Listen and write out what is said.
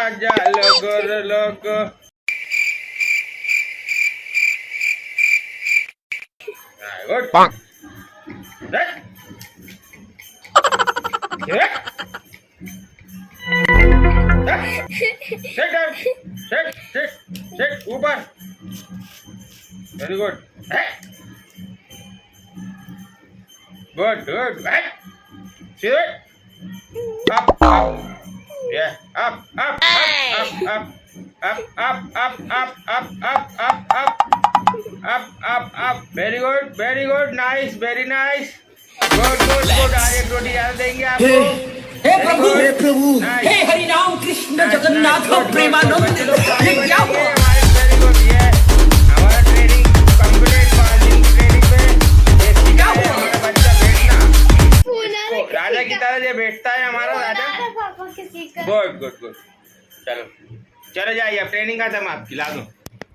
राजा लोग लोग गुड ऊपर very good good good up yeah up up up up up up up up up up very good nice very nice good direct रोटी डाल देंगे आपको हे प्रभु हे हरि राम कृष्ण जगन्नाथ प्रेमानंद ये क्या हुआ वेरी गुड ये हमारा ट्रेनिंग कंप्लीट मार्जिन ट्रेनिंंग पे ये क्या हुआ हमारा बच्चा बैठना राजा की तरह ये बैठता है हमारा राजा गुड चलो जाइए अब ट्रेनिंग खत्म आपकी ला दो